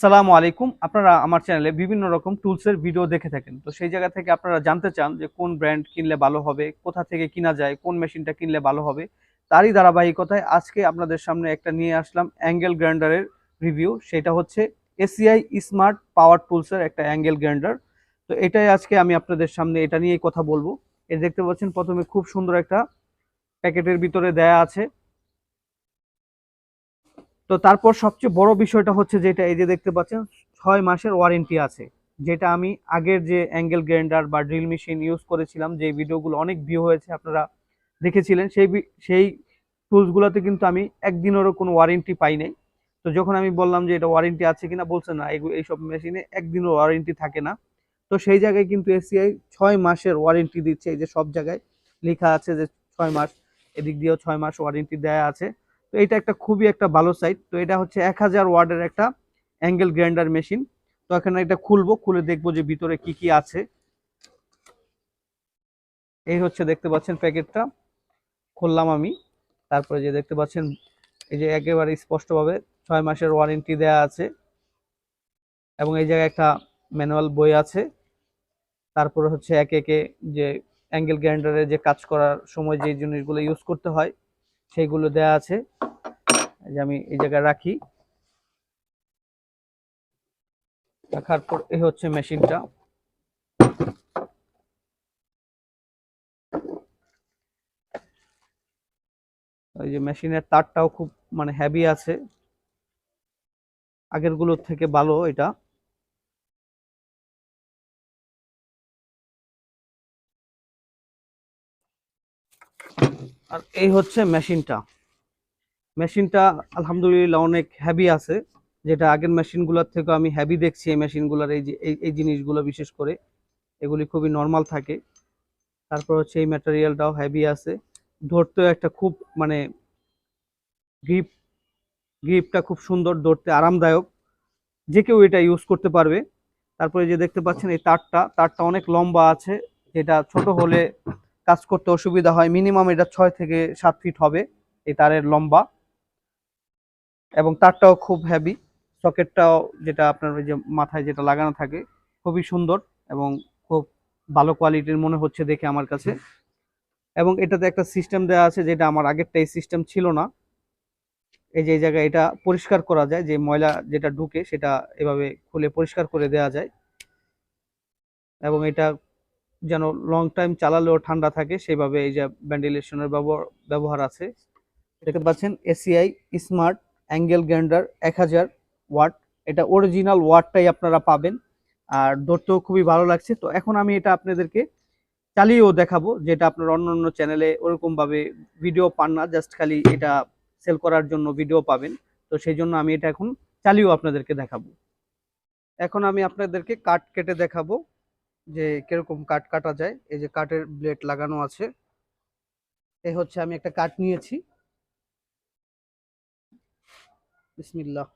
আসসালামু আলাইকুম। আপনারা আমার চ্যানেলে বিভিন্ন রকম টুলসের ভিডিও দেখে থাকেন। তো সেই জায়গা থেকে আপনারা জানতে চান যে কোন ব্র্যান্ড কিনলে ভালো হবে, কোথা থেকে কিনা যায়, কোন মেশিনটা কিনলে ভালো হবে। তারই ধারাবাহিকতায় আজকে আপনাদের সামনে একটা নিয়ে আসলাম অ্যাঙ্গেল গ্রাইন্ডারের রিভিউ। সেটা হচ্ছে এসিআই স্মার্ট পাওয়ার টুলসের একটা অ্যাঙ্গেল গ্রাইন্ডার। তো এটাই আজকে আমি আপনাদের সামনে এটা নিয়েই কথা বলবো। এই দেখতে পাচ্ছেন প্রথমে খুব সুন্দর একটা প্যাকেটের ভিতরে দেয়া আছে। তো তারপর সবচেয়ে বড় বিষয়টা হচ্ছে যেটা এই যে দেখতে পাচ্ছেন 6 মাসের ওয়ারেন্টি আছে, যেটা আমি আগের যে অ্যাঙ্গেল গ্রাইন্ডার বা ড্রিল মেশিন ইউজ করেছিলাম, যে ভিডিওগুলো অনেক ভিউ হয়েছে আপনারা দেখেছিলেন, সেই টুলসগুলোতে কিন্তু আমি একদিনেরও কোনো ওয়ারেন্টি পাই নাই। তো যখন আমি বললাম যে এটা ওয়ারেন্টি আছে কিনা, বলছে না, এইসব মেশিনে একদিনও ওয়ারেন্টি থাকে না। তো সেই জায়গায় কিন্তু এসিআই 6 মাসের ওয়ারেন্টি দিচ্ছে। এই যে সব জায়গায় লেখা আছে যে 6 মাস, এদিক দিয়েও 6 মাস ওয়ারেন্টি দেয়া আছে। তো এটা একটা খুবই একটা ভালো সাইট। তো এটা হচ্ছে 1000 ওয়াটের একটা অ্যাঙ্গেল গ্রাইন্ডার মেশিন। তো এখানে এটা খুলবো, খুলে দেখবো যে ভিতরে কি কি আছে। এই হচ্ছে দেখতে পাচ্ছেন প্যাকেটটা, খুললাম আমি। তারপরে যে দেখতে পাচ্ছেন এই যে একেবারে স্পষ্টভাবে 6 মাসের ওয়ারেন্টি দেয়া আছে, এবং এই জায়গায় একটা ম্যানুয়াল বই আছে। তারপরে হচ্ছে একে একে যে অ্যাঙ্গেল গ্রাইন্ডারে যে কাজ করার সময় যে জিনিসগুলো ইউজ করতে হয় সেইগুলো দেয়া আছে। যে আমি এই জায়গায় রাখি, রাখার পর এই হচ্ছে মেশিনটা। এই যে মেশিনের তারটাও খুব মানে হেভি আছে, আগের গুলোর থেকে ভালো এটা। আর এই হচ্ছে মেশিনটা। মেশিনটা আলহামদুলিল্লাহ অনেক হেভি আছে, যেটা আগের মেশিনগুলোর থেকে আমি হেভি দেখছি। এই মেশিনগুলোর এই যে এই জিনিসগুলো বিশেষ করে এগুলি খুবই নর্মাল থাকে। তারপর হচ্ছে এই ম্যাটেরিয়ালটাও হেভি আছে, ধরতেও একটা খুব মানে গ্রিপ গ্রিপটা খুব সুন্দর, ধরতে আরামদায়ক, যে কেউ এটা ইউজ করতে পারবে। তারপরে যে দেখতে পাচ্ছেন এই তারটা অনেক লম্বা আছে, যেটা ছোট হলে কাজ করতে অসুবিধা হয়। মিনিমাম এটা 6 থেকে 7 ফিট হবে এই তারের লম্বা, এবং তারটাও খুব হেভি। সকেটটাও যেটা আপনার ওই যে মাথায় যেটা লাগানো থাকে খুবই সুন্দর, এবং খুব ভালো কোয়ালিটির মনে হচ্ছে দেখে আমার কাছে। এবং এটাতে একটা সিস্টেম দেওয়া আছে, যেটা আমার আগেরটা এই সিস্টেম ছিল না। এই যে এই জায়গায় এটা পরিষ্কার করা যায়, যে ময়লা যেটা ঢুকে সেটা এভাবে খুলে পরিষ্কার করে দেওয়া যায়, এবং এটা যেন লং টাইম চালালেও ঠান্ডা থাকে সেভাবে এই যে ভেন্টিলেশনের ব্যবহার আছে। দেখতে পাচ্ছেন ACI smart angle grinder 1000 watt. এটা অরিজিনাল ওয়াটটাই আপনারা পাবেন, আর ধরতেও খুবই ভালো লাগছে। তো এখন আমি এটা আপনাদেরকে চালিয়েও দেখাবো, যেটা আপনার অন্য অন্য চ্যানেলে ওরকম ভাবে ভিডিও পান না, জাস্ট খালি এটা সেল করার জন্য ভিডিও পাবেন। তো সেই জন্য আমি এটা এখন চালিয়েও আপনাদেরকে দেখাবো। এখন আমি আপনাদেরকে কাট কেটে দেখাবো যে কিরকম কাট কাটা যায়। এই যে কাটের ব্লেড লাগানো আছে। এই হচ্ছে আমি একটা কাট নিয়েছি, বিসমিল্লাহ।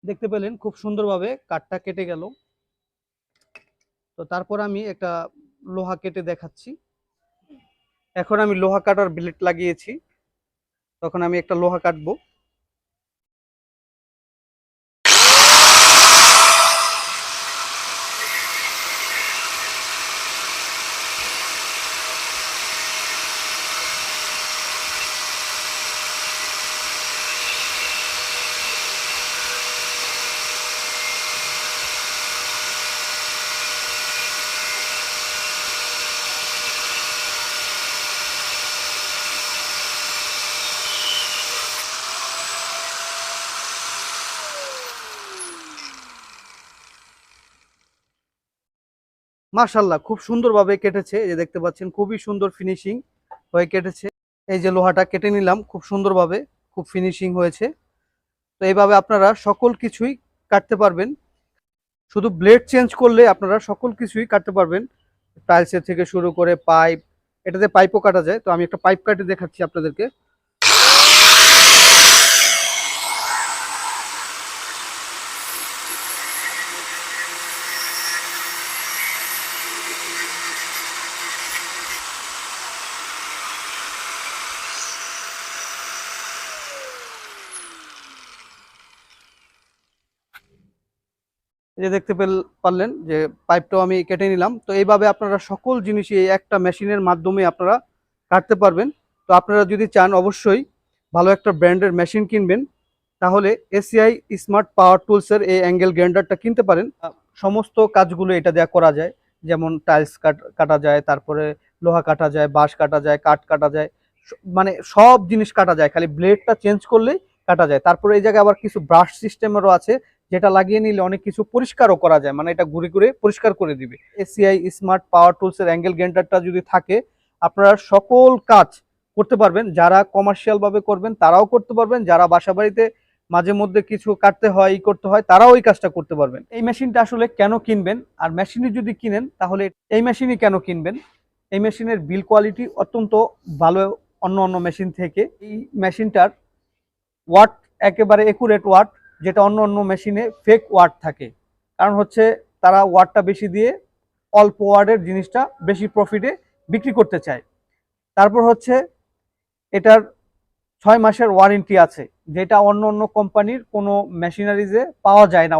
দেখতে পেলেন খুব সুন্দরভাবে কাঠটা কেটে গেল। তো তারপর আমি একটা লোহা কেটে দেখাচ্ছি। এখন আমি লোহা কাটার ব্লেড লাগিয়েছি, তখন আমি একটা লোহা কাটবো। মাশাআল্লাহ খুব সুন্দরভাবে কেটেছে, এই যে দেখতে পাচ্ছেন খুবই সুন্দর ফিনিশিং হয়ে কেটেছে। এই যে লোহাটা কেটে নিলাম খুব সুন্দরভাবে, খুব ফিনিশিং হয়েছে। তো এইভাবে আপনারা সকল কিছুই কাটতে পারবেন। শুধু ব্লেড চেঞ্জ করলে আপনারা সকল কিছুই কাটতে পারবেন, টাইলসের থেকে শুরু করে পাইপ, এটাতে পাইপও কাটা যায়। তো আমি একটা পাইপ কাটে দেখাচ্ছি আপনাদেরকে। এই যে দেখতে পারলেন যে পাইপটাও আমি কেটে নিলাম। তো এইভাবে আপনারা সকল জিনিসই এই একটা মেশিনের মাধ্যমে আপনারা কাটতে পারবেন। তো আপনারা যদি চান অবশ্যই ভালো একটা ব্র্যান্ডের মেশিন কিনবেন, তাহলে এসিআই স্মার্ট পাওয়ার টুলসের এই অ্যাঙ্গেল গ্রাইন্ডারটা কিনতে পারেন। সমস্ত কাজগুলো এটা দেওয়া করা যায়, যেমন টাইলস কাটা যায়, তারপরে লোহা কাটা যায়, বাঁশ কাটা যায়, কাঠ কাটা যায়, মানে সব জিনিস কাটা যায়, খালি ব্লেডটা চেঞ্জ করলেই কাটা যায়। তারপরে এই জায়গায় আবার কিছু ব্রাশ সিস্টেমেরও আছে, যেটা লাগিয়ে নিলে অনেক কিছু পরিষ্কারও করা যায়, মানে এটা ঘুরে ঘুরে পরিষ্কার করে দিবে। এসিআই স্মার্ট পাওয়ার টুলসের অ্যাঙ্গেল গ্রাইন্ডারটা যদি থাকে, আপনারা সকল কাজ করতে পারবেন। যারা কমার্শিয়াল ভাবে করবেন তারাও করতে পারবেন, যারা বাসা বাড়িতে মাঝে মধ্যে কিছু কাটতে হয়, ই করতে হয়, তারাও এই কাজটা করতে পারবেন। এই মেশিনটা আসলে কেন কিনবেন, আর মেশিনই যদি কিনেন তাহলে এই মেশিনই কেন কিনবেন? এই মেশিনের বিল কোয়ালিটি অত্যন্ত ভালো অন্য অন্য মেশিন থেকে। এই মেশিনটার ওয়াট একেবারে একুরেট ওয়াট, যেটা অন্য অন্য মেশিনে ফেক ওয়াট থাকে। কারণ হচ্ছে তারা ওয়াটটা বেশি দিয়ে অল্প ওয়াটের জিনিসটা বেশি প্রফিটে বিক্রি করতে চায়। তারপর হচ্ছে এটার 6 মাসের ওয়ারেন্টি আছে, যেটা অন্য অন্য কোম্পানির কোনো মেশিনারিজে পাওয়া যায় না।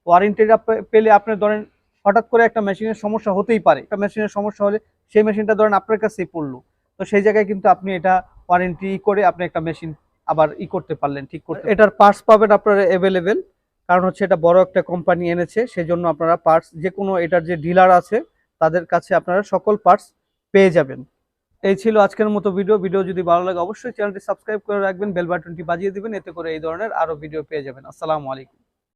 ওয়ারেন্টিটা পেলে আপনি ধরেন হঠাৎ করে একটা মেশিনের সমস্যা হতেই পারে, একটা মেশিনের সমস্যা হলে সেই মেশিনটা ধরেন আপনার কাছেই পড়লো, তো সেই জায়গায় কিন্তু আপনি এটা ওয়ারেন্টি করে আপনি একটা মেশিন আবার করতে পারলেন, ঠিক করতে। এটার পার্টস পাবেন আপনারা অ্যাভেলেবেল, কারণ হচ্ছে এটা বড় একটা কোম্পানি এনেছে, সেজন্য আপনারা পার্টস যে কোনো এটার যে ডিলার আছে তাদের কাছে আপনারা সকল পার্টস পেয়ে যাবেন। এই ছিল আজকের মতো ভিডিও যদি ভালো লাগে অবশ্যই চ্যানেলটি সাবস্ক্রাইব করে রাখবেন, বেল বাটনটি বাজিয়ে দিবেন, এতে করে এই ধরনের আরো ভিডিও পেয়ে যাবেন। আসসালামু আলাইকুম।